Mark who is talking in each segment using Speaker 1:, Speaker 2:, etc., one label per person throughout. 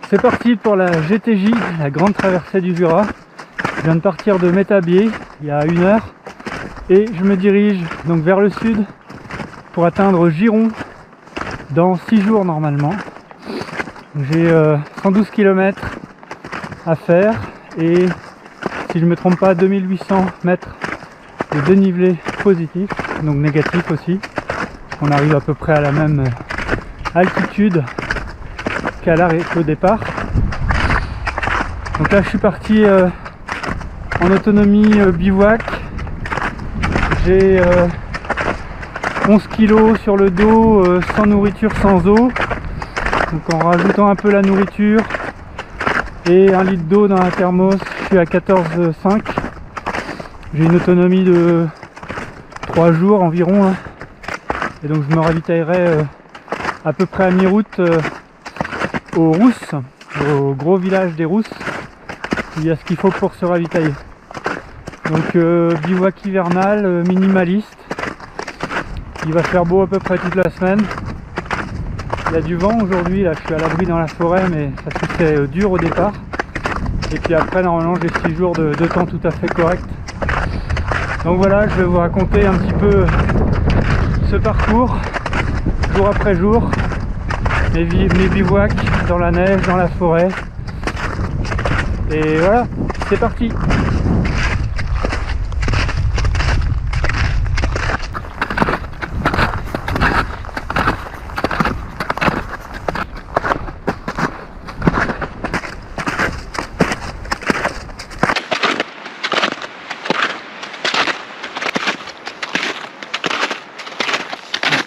Speaker 1: C'est parti pour la GTJ, la grande traversée du Jura. Je viens de partir de Métabier il y a 1 heure et je me dirige donc vers le sud pour atteindre Giron dans 6 jours normalement. J'ai 112 km à faire et si je ne me trompe pas 2800 mètres de dénivelé positif, donc négatif aussi. On arrive à peu près à la même altitude qu'à l'arrêt au départ. Donc là je suis parti en autonomie bivouac. J'ai 11 kg sur le dos, sans nourriture, sans eau. Donc en rajoutant un peu la nourriture et 1 litre d'eau dans la thermos, je suis à 14,5. J'ai une autonomie de 3 jours environ. Et donc je me ravitaillerai à peu près à mi-route aux Rousses, au gros village des Rousses. Il y a ce qu'il faut pour se ravitailler. Donc bivouac hivernal, minimaliste. Il va faire beau à peu près toute la semaine. Il y a du vent aujourd'hui, là je suis à l'abri dans la forêt, mais parce que c'est dur au départ. Et puis après normalement j'ai 6 jours de temps tout à fait correct. Donc voilà, je vais vous raconter un petit peu ce parcours, jour après jour, mes bivouacs dans la neige, dans la forêt. Et voilà, c'est parti.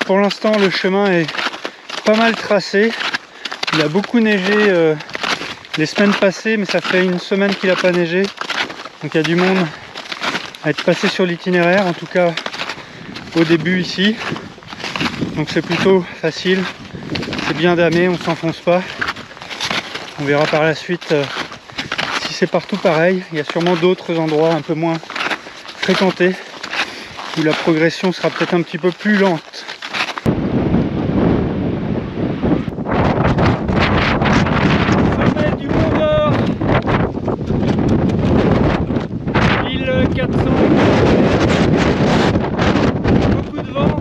Speaker 1: Pour l'instant, le chemin est pas mal tracé. Il a beaucoup neigé les semaines passées, mais ça fait 1 semaine qu'il n'a pas neigé. Donc il y a du monde à être passé sur l'itinéraire, en tout cas au début ici. Donc c'est plutôt facile, c'est bien damé, on ne s'enfonce pas. On verra par la suite si c'est partout pareil. Il y a sûrement d'autres endroits un peu moins fréquentés où la progression sera peut-être un petit peu plus lente. Beaucoup de vent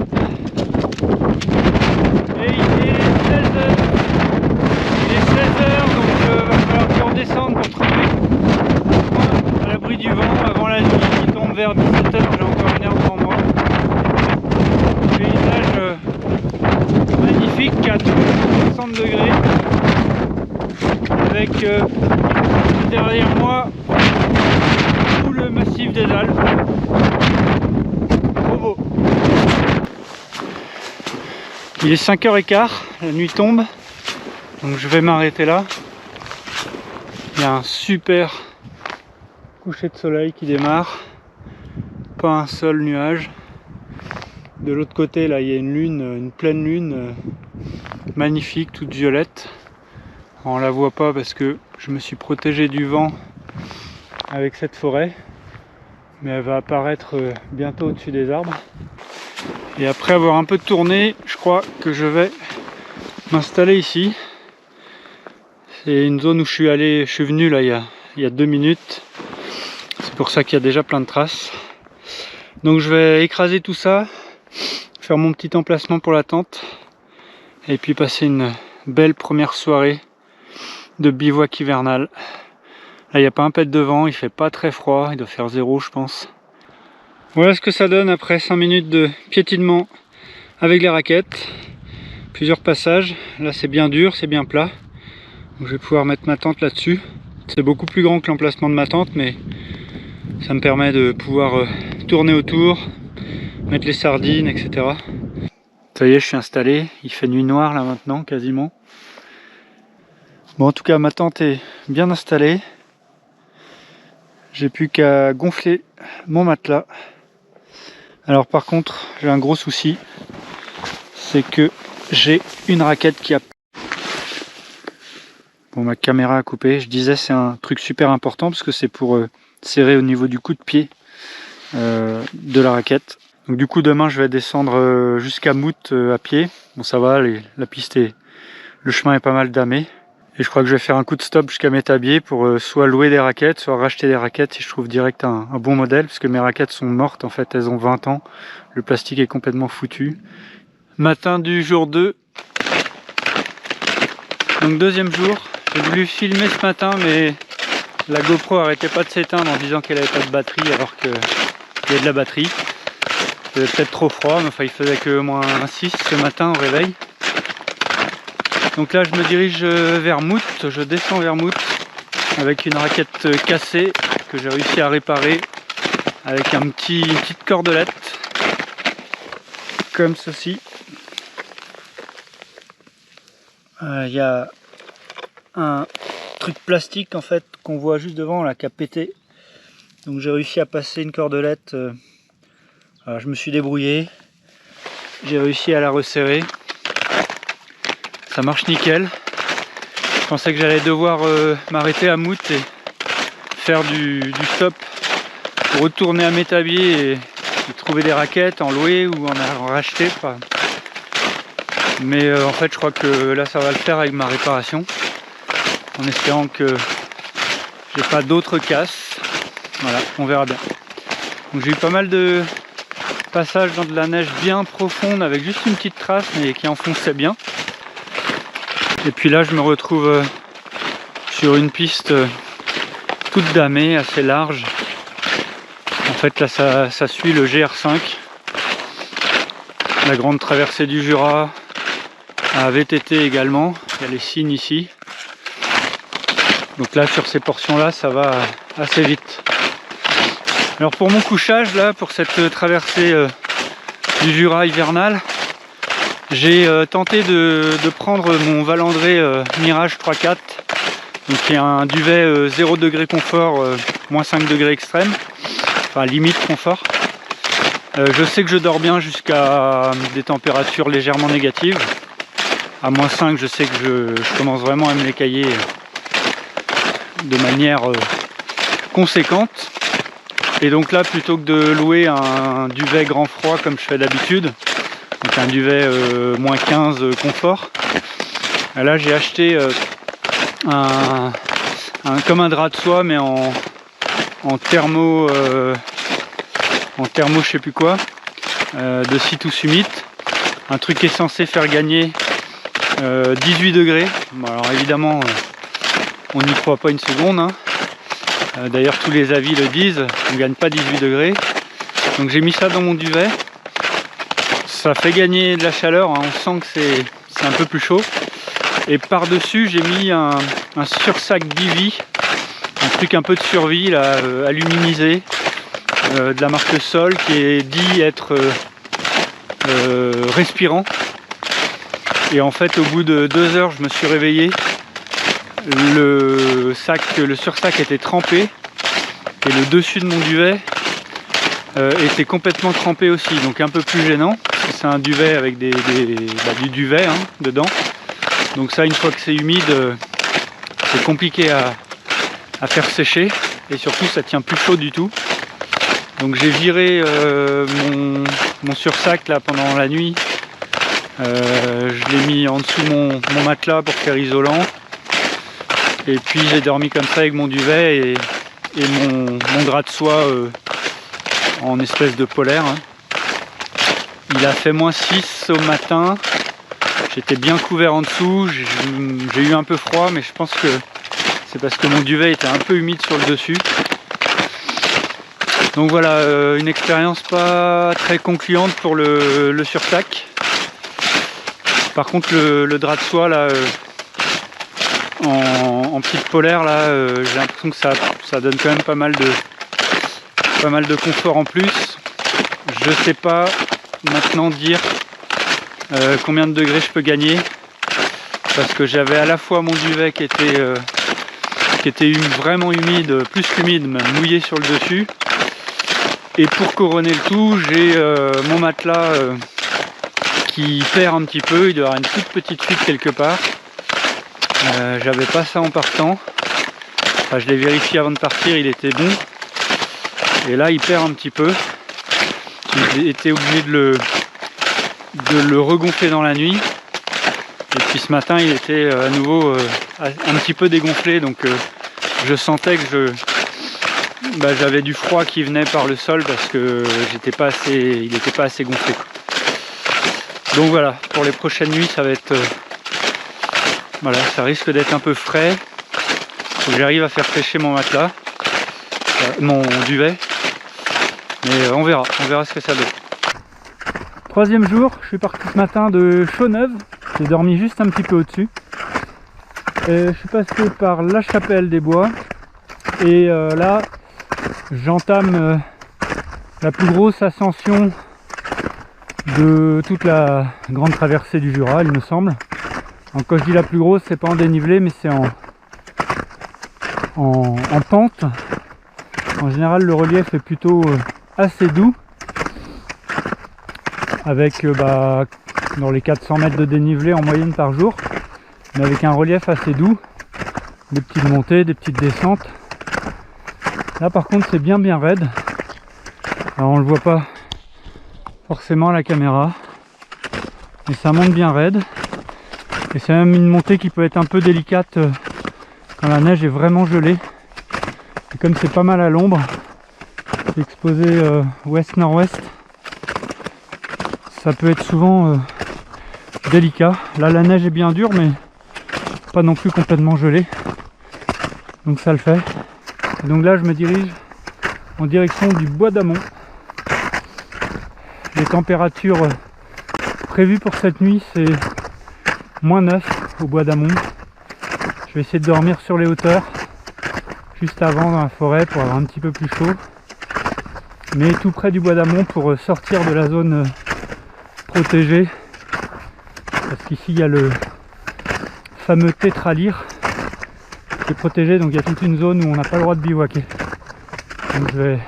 Speaker 1: et il est 16h. Il est 16h, donc va falloir qu'on redescende pour trouver à l'abri du vent avant la nuit qui tombe vers 17h. J'ai encore 1 heure devant moi. Paysage magnifique à 60 degrés avec derrière moi tout le massif des Alpes. Trop beau. Il est 5h15, la nuit tombe, donc je vais m'arrêter là. Il y a un super coucher de soleil qui démarre, pas un seul nuage. De l'autre côté là il y a une lune, une pleine lune magnifique, toute violette. On la voit pas parce que je me suis protégé du vent avec cette forêt, mais elle va apparaître bientôt au-dessus des arbres. Et après avoir un peu tourné, je crois que je vais m'installer ici. C'est une zone où je suis venu là il y a 2 minutes. C'est pour ça qu'il y a déjà plein de traces. Donc je vais écraser tout ça, faire mon petit emplacement pour la tente, et puis passer une belle première soirée de bivouac hivernal. Là il n'y a pas un pet de vent, il fait pas très froid, il doit faire 0 je pense. Voilà ce que ça donne après 5 minutes de piétinement avec les raquettes. Plusieurs passages, là c'est bien dur, c'est bien plat. Donc je vais pouvoir mettre ma tente là-dessus. C'est beaucoup plus grand que l'emplacement de ma tente, mais ça me permet de pouvoir tourner autour, mettre les sardines, etc. Ça y est, je suis installé, il fait nuit noire là maintenant, quasiment. Bon, en tout cas ma tente est bien installée. J'ai plus qu'à gonfler mon matelas. Alors par contre, j'ai un gros souci, c'est que j'ai une raquette qui a... Bon, ma caméra a coupé, je disais c'est un truc super important parce que c'est pour serrer au niveau du coup de pied de la raquette. Donc du coup demain je vais descendre jusqu'à Mout à pied. Bon ça va, la piste est... le chemin est pas mal damé. Et je crois que je vais faire un coup de stop jusqu'à Métabier pour soit louer des raquettes, soit racheter des raquettes si je trouve direct un bon modèle, parce que mes raquettes sont mortes en fait, elles ont 20 ans, le plastique est complètement foutu. Matin du jour 2, donc deuxième jour, j'ai voulu filmer ce matin mais la GoPro arrêtait pas de s'éteindre en disant qu'elle avait pas de batterie alors qu'il y a de la batterie. Il faisait peut-être trop froid, mais enfin il faisait que moins 6 ce matin au réveil. Donc là je me dirige vers Mout, je descends vers Mout avec une raquette cassée que j'ai réussi à réparer avec une petite cordelette comme ceci. Il y a un truc plastique en fait qu'on voit juste devant là qui a pété. Donc j'ai réussi à passer une cordelette. Alors, je me suis débrouillé, j'ai réussi à la resserrer. Ça marche nickel. Je pensais que j'allais devoir m'arrêter à Mout et faire du stop pour retourner à Métabier et trouver des raquettes, en louer ou en racheter. Mais en fait je crois que là ça va le faire avec ma réparation. En espérant que j'ai pas d'autres casses. Voilà, on verra bien. Donc j'ai eu pas mal de passages dans de la neige bien profonde avec juste une petite trace mais qui enfonçait bien. Et puis là je me retrouve sur une piste toute damée, assez large. En fait là ça suit le GR5, la grande traversée du Jura, à VTT également, il y a les signes ici. Donc là sur ces portions là ça va assez vite. Alors pour mon couchage là, pour cette traversée du Jura hivernal, j'ai tenté de prendre mon Valandré Mirage 3.4, donc qui est un duvet 0 degré confort, moins 5 degrés extrême, enfin limite confort. Je sais que je dors bien jusqu'à des températures légèrement négatives. À moins 5, je sais que je commence vraiment à me l'écailler de manière conséquente. Et donc là, plutôt que de louer un duvet grand froid comme je fais d'habitude, donc un duvet moins 15 confort, là j'ai acheté comme un drap de soie mais en thermo je sais plus quoi, de Sea2 Summit, un truc qui est censé faire gagner 18 degrés. Bon, alors évidemment on n'y croit pas une seconde, hein. D'ailleurs tous les avis le disent, on ne gagne pas 18 degrés. Donc j'ai mis ça dans mon duvet, ça fait gagner de la chaleur, hein. On sent que c'est un peu plus chaud. Et par dessus j'ai mis un sursac Divi, un truc un peu de survie là, aluminisé, de la marque Sol, qui est dit être respirant. Et en fait au bout de 2 heures je me suis réveillé, le sursac était trempé et le dessus de mon duvet était complètement trempé aussi, donc un peu plus gênant. C'est un duvet avec du duvet hein, dedans, donc ça une fois que c'est humide c'est compliqué à faire sécher et surtout ça tient plus chaud du tout. Donc j'ai viré mon sursac là pendant la nuit, je l'ai mis en dessous mon matelas pour faire isolant. Et puis j'ai dormi comme ça avec mon duvet et mon drap de soie en espèce de polaire. Hein. Il a fait moins 6 au matin. J'étais bien couvert en dessous. J'ai eu un peu froid, mais je pense que c'est parce que mon duvet était un peu humide sur le dessus. Donc voilà, une expérience pas très concluante pour le sursac. Par contre le drap de soie là, en petite polaire là, j'ai l'impression que ça donne quand même pas mal de confort en plus. Je sais pas maintenant dire combien de degrés je peux gagner, parce que j'avais à la fois mon duvet qui était vraiment humide, plus qu'humide, même mouillé sur le dessus, et pour couronner le tout j'ai mon matelas qui perd un petit peu, il doit y avoir une toute petite fuite quelque part. J'avais pas ça en partant, enfin, je l'ai vérifié avant de partir, il était bon, et là il perd un petit peu. J'ai été obligé de le regonfler dans la nuit, Et puis ce matin il était à nouveau un petit peu dégonflé, donc je sentais que j'avais du froid qui venait par le sol parce que il n'était pas assez gonflé. Donc voilà, pour les prochaines nuits ça va être voilà, ça risque d'être un peu frais. Faut que j'arrive à faire sécher mon matelas, mon duvet, mais on verra ce que ça donne. Troisième jour, je suis parti ce matin de Chaux-Neuve, j'ai dormi juste un petit peu au-dessus. Je suis passé par La Chapelle-des-Bois et là j'entame la plus grosse ascension de toute la grande traversée du Jura, il me semble. Donc quand je dis la plus grosse, c'est pas en dénivelé, mais c'est en pente. En général, le relief est plutôt assez doux, avec dans les 400 mètres de dénivelé en moyenne par jour, mais avec un relief assez doux, des petites montées, des petites descentes. Là par contre c'est bien raide. Alors on le voit pas forcément à la caméra, mais ça monte bien raide. Et c'est même une montée qui peut être un peu délicate quand la neige est vraiment gelée. Et comme c'est pas mal à l'ombre, c'est exposé ouest-nord-ouest, ça peut être souvent délicat. Là la neige est bien dure, mais pas non plus complètement gelée, donc ça le fait. Et donc là je me dirige en direction du Bois d'Amont. Les températures prévues pour cette nuit c'est -9 au Bois d'Amont. Je vais essayer de dormir sur les hauteurs juste avant dans la forêt pour avoir un petit peu plus chaud, mais tout près du Bois d'Amont pour sortir de la zone protégée, parce qu'ici il y a le fameux tétralyre qui est protégé, donc il y a toute une zone où on n'a pas le droit de bivouaquer. Donc je vais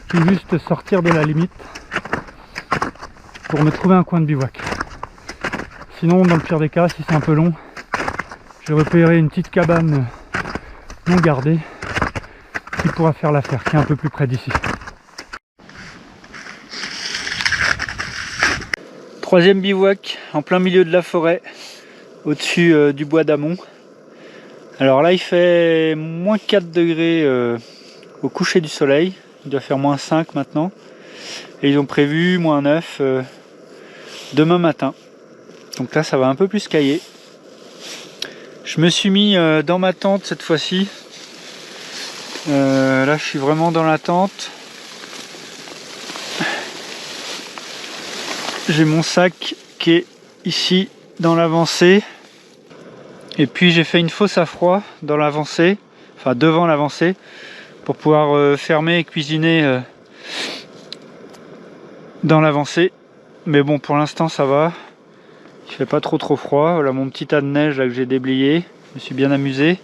Speaker 1: tout juste sortir de la limite pour me trouver un coin de bivouac. Sinon, dans le pire des cas, si c'est un peu long, j'ai repéré une petite cabane non gardée qui pourra faire l'affaire, qui est un peu plus près d'ici. Troisième bivouac en plein milieu de la forêt, au-dessus du Bois d'Amont. Alors là il fait -4 degrés au coucher du soleil, il doit faire -5 maintenant, et ils ont prévu -9 demain matin. Donc là ça va un peu plus cailler. Je me suis mis dans ma tente cette fois-ci. Là je suis vraiment dans la tente. J'ai mon sac qui est ici dans l'avancée. Et puis j'ai fait une fosse à froid dans l'avancée, enfin devant l'avancée, pour pouvoir fermer et cuisiner dans l'avancée. Mais bon, pour l'instant ça va. Il fait pas trop froid. Voilà mon petit tas de neige là que j'ai déblayé. Je me suis bien amusé.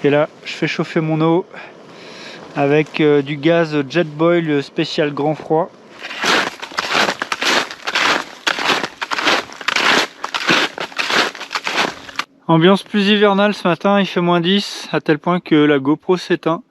Speaker 1: Et là, je fais chauffer mon eau avec du gaz Jetboil spécial grand froid. Ambiance plus hivernale ce matin, il fait -10, à tel point que la GoPro s'éteint.